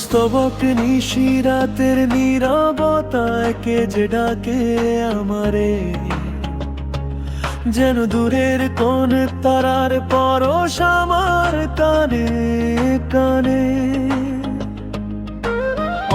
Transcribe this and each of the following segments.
স্তবক নিশিরাতের নীরবতায় কে যে ডাকে আমারে, যেন দূরের কোন তারার পরশ আমার কানে কানে।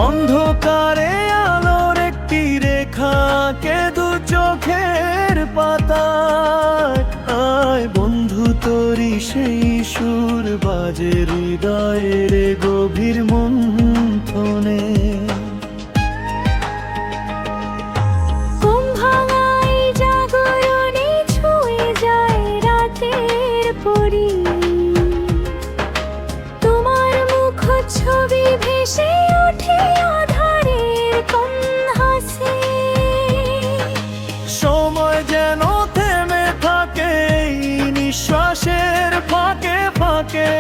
অন্ধকারে আলোর একটি রেখাকে দু চোখের পাতায়, আয় বন্ধু তোরি সেই সুর বাজে হৃদয়ের গভীর মন্থনে। তোমার মুখ ছবি ভেসে ওঠে আধারের কোন হাসি। সময় যেন থেমে থাকে এই নিঃশ্বাসের ফাঁকে ফাঁকে,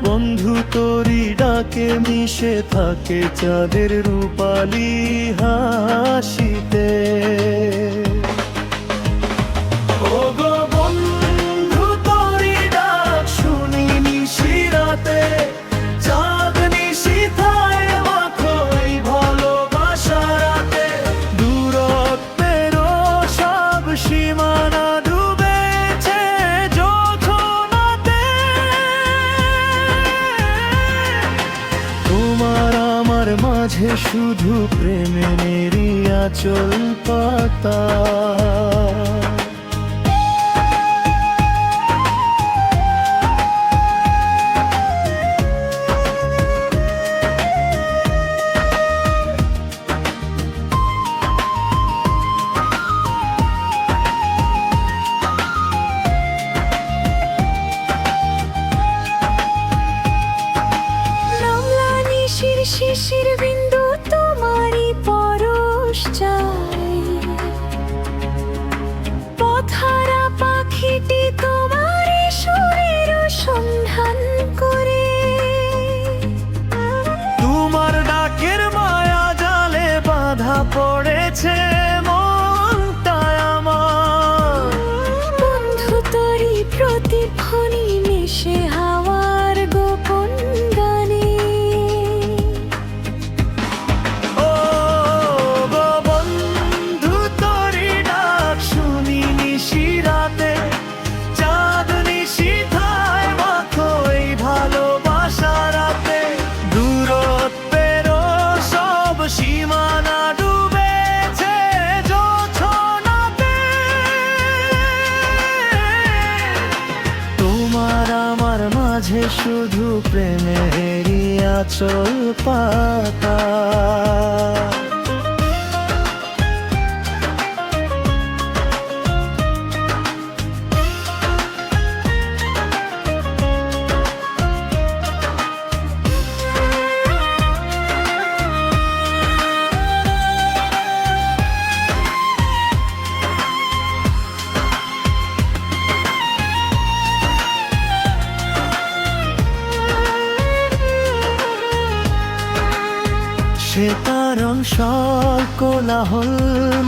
বন্ধু তোরি ডাকে মিশে থাকে চাঁদের রূপালি হাসিতে। মাঝে শুধু প্রেমের আঁচল পাতা। শিশির বিন্দু তোমারই পরশ চাই, পথহারা পাখিটি তোমার সুরের সন্ধান করে। তোমার ডাকের মায়া জালে বাধা পড়েছে মনটায় আমার, বন্ধু তোরই প্রতিধ্বনি মিশে হাওয়ার গোপন গানে। মাঝে শুধু প্রেমের আঁচল পাতা। সে তারং কোলাহল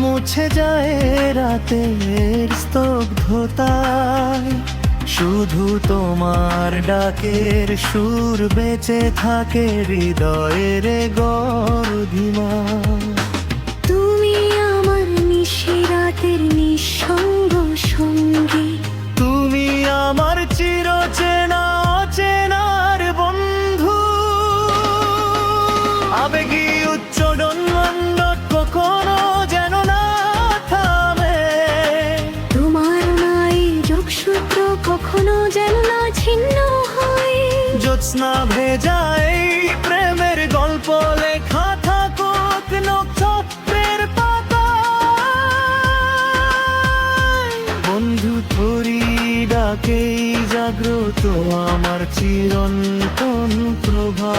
মুছে যায় রাতের স্তব্ধতায়, শুধু তোমার ডাকের সুর বেঁচে থাকে হৃদয়ের গর্ধিমা। তুমি আমার নিশিরাতের নিঃসঙ্গ সঙ্গী, তুমি আমার চিরচেনা অচেনার বন্ধু। আবেগী উচ্চারণ মণ্ডপ কখনো যেন না থামে, তোমার নাই যোগসূত্র কখনো যেন না ছিন্ন হয়। জ্যোৎস্না ভেজায় প্রেমের গল্প লেখা থাকুক নক্ষত্রের পাতায়, বন্ধু তোরি ডাকেই জাগ্রত আমার চিরন্তন প্রভা।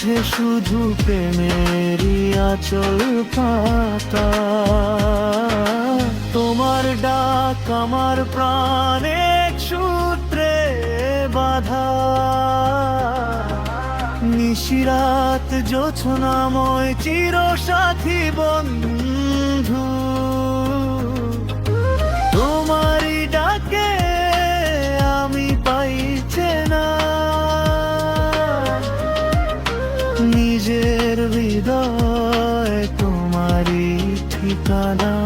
মাঝে শুধু প্রেমেরই আঁচল পাতা। তোমার ডাক আমার প্রাণে এক সূত্রে বাঁধা, নিশিরাত জোছনাময় চির সাথী বন্ধু। তোমারই ডাকে আমি পাইছে না নিজের হৃদয়, তোমারই ঠিকানা।